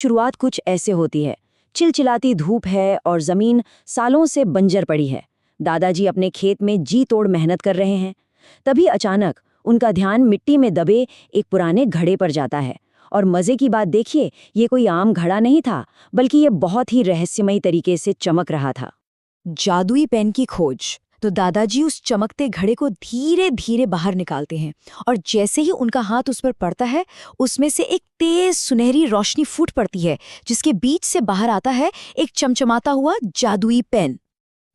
शुरुआत कुछ ऐसे होती है। चिलचिलाती धूप है और जमीन सालों से बंजर पड़ी है। दादाजी अपने खेत में जी तोड़ मेहनत कर रहे हैं। तभी अचानक उनका ध्यान मिट्टी में दबे एक पुराने घड़े पर जाता है। और मजे की बात देखिए, ये कोई आम घड़ा नहीं था, बल्कि ये बहुत ही रहस्यमयी तरीके से चमक रहा था। जादुई पेन की खोज। तो दादाजी उस चमकते घड़े को धीरे धीरे बाहर निकालते हैं और जैसे ही उनका हाथ उस पर पड़ता है, उसमें से एक तेज सुनहरी रोशनी फूट पड़ती है, जिसके बीच से बाहर आता है एक चमचमाता हुआ जादुई पेन।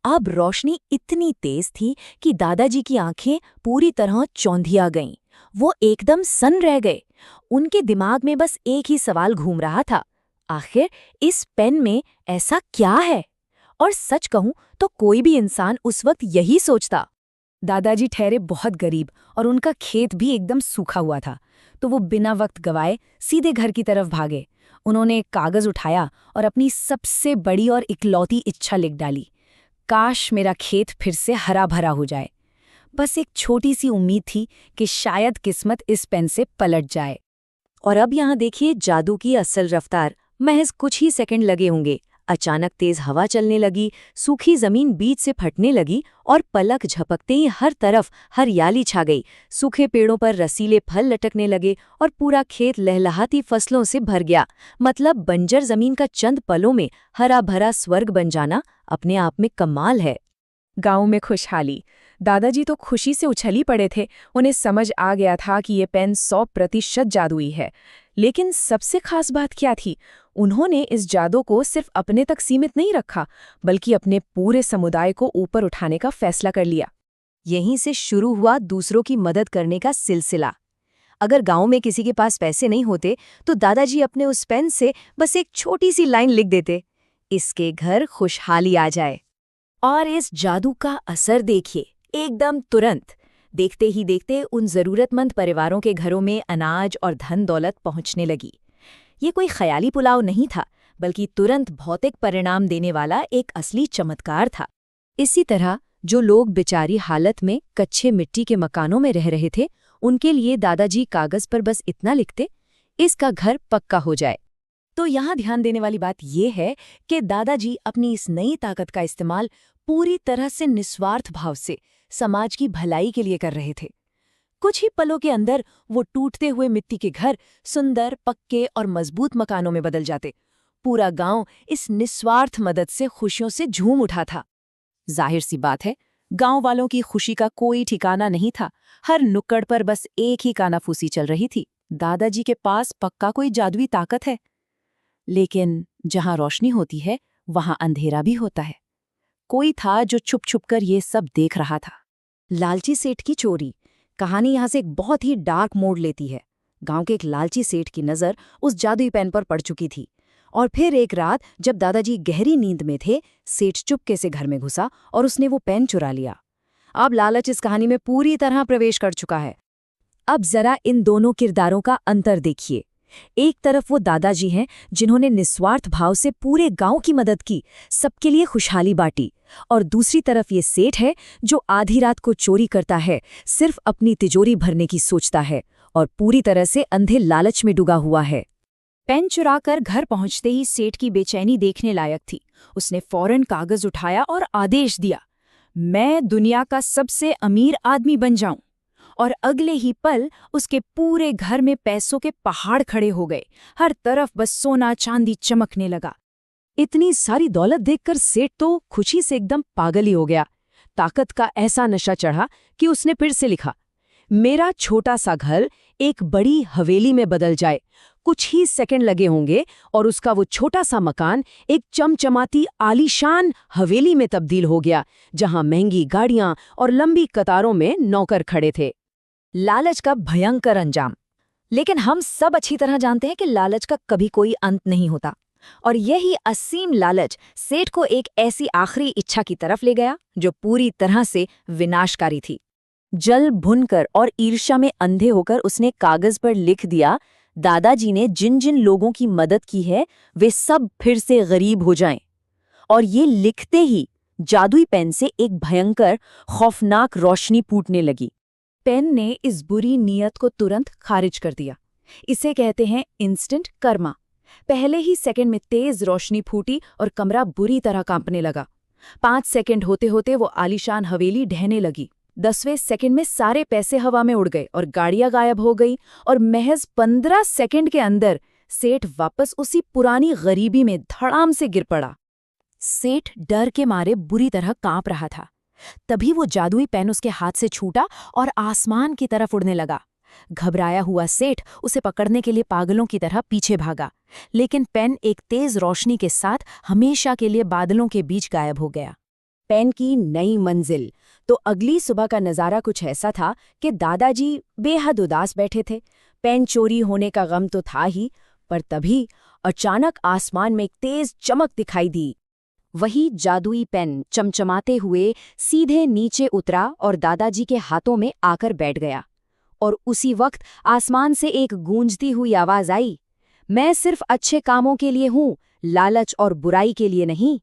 अब रोशनी इतनी तेज थी कि दादाजी की आंखें पूरी तरह चौंधिया गईं। वो एकदम सन्न रह गए। उनके दिमाग में बस एक ही सवाल घूम रहा था, आखिर इस पेन में ऐसा क्या है? और सच कहूं तो कोई भी इंसान उस वक्त यही सोचता। दादाजी ठहरे बहुत गरीब और उनका खेत भी एकदम सूखा हुआ था, तो वो बिना वक्त गवाए सीधे घर की तरफ भागे। उन्होंने एक कागज उठाया और अपनी सबसे बड़ी और इकलौती इच्छा लिख डाली। काश मेरा खेत फिर से हरा भरा हो जाए। बस एक छोटी सी उम्मीद थी कि शायद किस्मत इस पेन से पलट जाए। और अब यहाँ देखिए जादू की असल रफ्तार। महज कुछ ही सेकंड लगे होंगे। अचानक तेज हवा चलने लगी, सूखी जमीन बीच से फटने लगी और पलक झपकते ही हर तरफ हरियाली छा गई। सूखे पेड़ों पर रसीले फल लटकने लगे और पूरा खेत लहलहाती फसलों से भर गया। मतलब बंजर जमीन का चंद पलों में हरा भरा स्वर्ग बन जाना अपने आप में कमाल है। गांव में खुशहाली। दादाजी तो खुशी से उछली पड़े थे। उन्हें समझ आ गया था कि ये पेन 100% जादुई है। लेकिन सबसे खास बात क्या थी? उन्होंने इस जादू को सिर्फ अपने तक सीमित नहीं रखा, बल्कि अपने पूरे समुदाय को ऊपर उठाने का फैसला कर लिया। यहीं से शुरू हुआ दूसरों की मदद करने का सिलसिला। अगर गांव में किसी के पास पैसे नहीं होते, तो दादाजी अपने उस पेन से बस एक छोटी सी लाइन लिख देते, इसके घर खुशहाली आ जाए। और इस जादू का असर देखिए, एकदम तुरंत। देखते ही देखते उन जरूरतमंद परिवारों के घरों में अनाज और धन दौलत पहुंचने लगी। ये कोई ख्याली पुलाव नहीं था, बल्कि तुरंत भौतिक परिणाम देने वाला एक असली चमत्कार था। इसी तरह जो लोग बेचारी हालत में कच्चे मिट्टी के मकानों में रह रहे थे, उनके लिए दादाजी कागज पर बस इतना लिखते, इसका घर पक्का हो जाए। तो यहाँ ध्यान देने वाली बात यह है कि दादाजी अपनी इस नई ताकत का इस्तेमाल पूरी तरह से निस्वार्थ भाव से समाज की भलाई के लिए कर रहे थे। कुछ ही पलों के अंदर वो टूटते हुए मिट्टी के घर सुंदर, पक्के और मजबूत मकानों में बदल जाते। पूरा गांव इस निस्वार्थ मदद से खुशियों से झूम उठा था। जाहिर सी बात है, गांव वालों की खुशी का कोई ठिकाना नहीं था। हर नुक्कड़ पर बस एक ही कानाफूसी चल रही थी, दादाजी के पास पक्का कोई जादुई ताकत है। लेकिन जहां रोशनी होती है, वहां अंधेरा भी होता है। कोई था जो छुप छुप कर ये सब देख रहा था। लालची सेठ की चोरी। कहानी यहाँ से एक बहुत ही डार्क मोड़ लेती है। गांव के एक लालची सेठ की नज़र उस जादुई पेन पर पड़ चुकी थी। और फिर एक रात जब दादाजी गहरी नींद में थे, सेठ चुपके से घर में घुसा और उसने वो पेन चुरा लिया। अब लालच इस कहानी में पूरी तरह प्रवेश कर चुका है। अब जरा इन दोनों किरदारों का अंतर देखिए। एक तरफ वो दादाजी हैं जिन्होंने निस्वार्थ भाव से पूरे गांव की मदद की, सबके लिए खुशहाली बांटी, और दूसरी तरफ ये सेठ है जो आधी रात को चोरी करता है, सिर्फ अपनी तिजोरी भरने की सोचता है और पूरी तरह से अंधे लालच में डूबा हुआ है। पेन चुराकर घर पहुंचते ही सेठ की बेचैनी देखने लायक थी। उसने फौरन कागज उठाया और आदेश दिया, मैं दुनिया का सबसे अमीर आदमी बन जाऊं। और अगले ही पल उसके पूरे घर में पैसों के पहाड़ खड़े हो गए। हर तरफ बस सोना चांदी चमकने लगा। इतनी सारी दौलत देखकर सेठ तो खुशी से एकदम पागल ही हो गया। ताकत का ऐसा नशा चढ़ा कि उसने फिर से लिखा, मेरा छोटा सा घर एक बड़ी हवेली में बदल जाए। कुछ ही सेकंड लगे होंगे और उसका वो छोटा सा मकान एक चमचमाती आलीशान हवेली में तब्दील हो गया, जहां महंगी गाड़ियां और लंबी कतारों में नौकर खड़े थे। लालच का भयंकर अंजाम। लेकिन हम सब अच्छी तरह जानते हैं कि लालच का कभी कोई अंत नहीं होता, और यही असीम लालच सेठ को एक ऐसी आखिरी इच्छा की तरफ ले गया जो पूरी तरह से विनाशकारी थी। जल भुनकर और ईर्ष्या में अंधे होकर उसने कागज पर लिख दिया, दादाजी ने जिन जिन लोगों की मदद की है वे सब फिर से गरीब हो जाएं। और ये लिखते ही जादुई पेन से एक भयंकर खौफनाक रोशनी फूटने लगी। पेन ने इस बुरी नीयत को तुरंत खारिज कर दिया। इसे कहते हैं इंस्टेंट कर्मा। पहले ही सेकंड में तेज रोशनी फूटी और कमरा बुरी तरह कांपने लगा। 5 सेकंड होते होते वो आलीशान हवेली ढहने लगी। 10वें सेकंड में सारे पैसे हवा में उड़ गए और गाड़ियां गायब हो गई और महज 15 सेकंड के अंदर सेठ वापस उसी पुरानी गरीबी में धड़ाम से गिर पड़ा। सेठ डर के मारे बुरी तरह कांप रहा था। तभी वो जादुई पेन उसके हाथ से छूटा और आसमान की तरफ उड़ने लगा। घबराया हुआ सेठ उसे पकड़ने के लिए पागलों की तरह पीछे भागा, लेकिन पेन एक तेज रोशनी के साथ हमेशा के लिए बादलों के बीच गायब हो गया। पेन की नई मंजिल। तो अगली सुबह का नज़ारा कुछ ऐसा था कि दादाजी बेहद उदास बैठे थे। पेन चोरी होने का गम तो था ही, पर तभी अचानक आसमान में एक तेज चमक दिखाई दी। वही जादुई पेन चमचमाते हुए सीधे नीचे उतरा और दादाजी के हाथों में आकर बैठ गया। और उसी वक्त आसमान से एक गूंजती हुई आवाज आई, मैं सिर्फ अच्छे कामों के लिए हूँ, लालच और बुराई के लिए नहीं।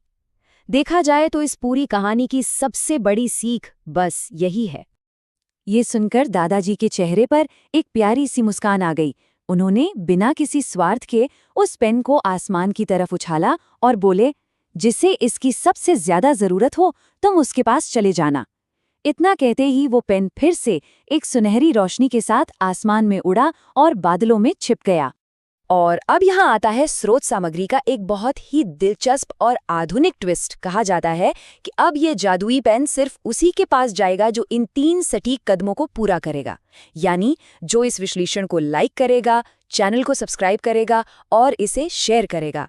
देखा जाए तो इस पूरी कहानी की सबसे बड़ी सीख बस यही है। ये सुनकर दादाजी के चेहरे पर एक प्यारी सी मुस्कान आ गई। उन्होंने बिना किसी स्वार्थ के उस पेन को आसमान की तरफ उछाला और बोले, जिसे इसकी सबसे ज्यादा जरूरत हो तुम उसके पास चले जाना। इतना कहते ही वो पेन फिर से एक सुनहरी रोशनी के साथ आसमान में उड़ा और बादलों में छिप गया। और अब यहाँ आता है स्रोत सामग्री का एक बहुत ही दिलचस्प और आधुनिक ट्विस्ट। कहा जाता है कि अब ये जादुई पेन सिर्फ उसी के पास जाएगा जो इन 3 सटीक कदमों को पूरा करेगा, यानी जो इस विश्लेषण को लाइक करेगा, चैनल को सब्सक्राइब करेगा और इसे शेयर करेगा।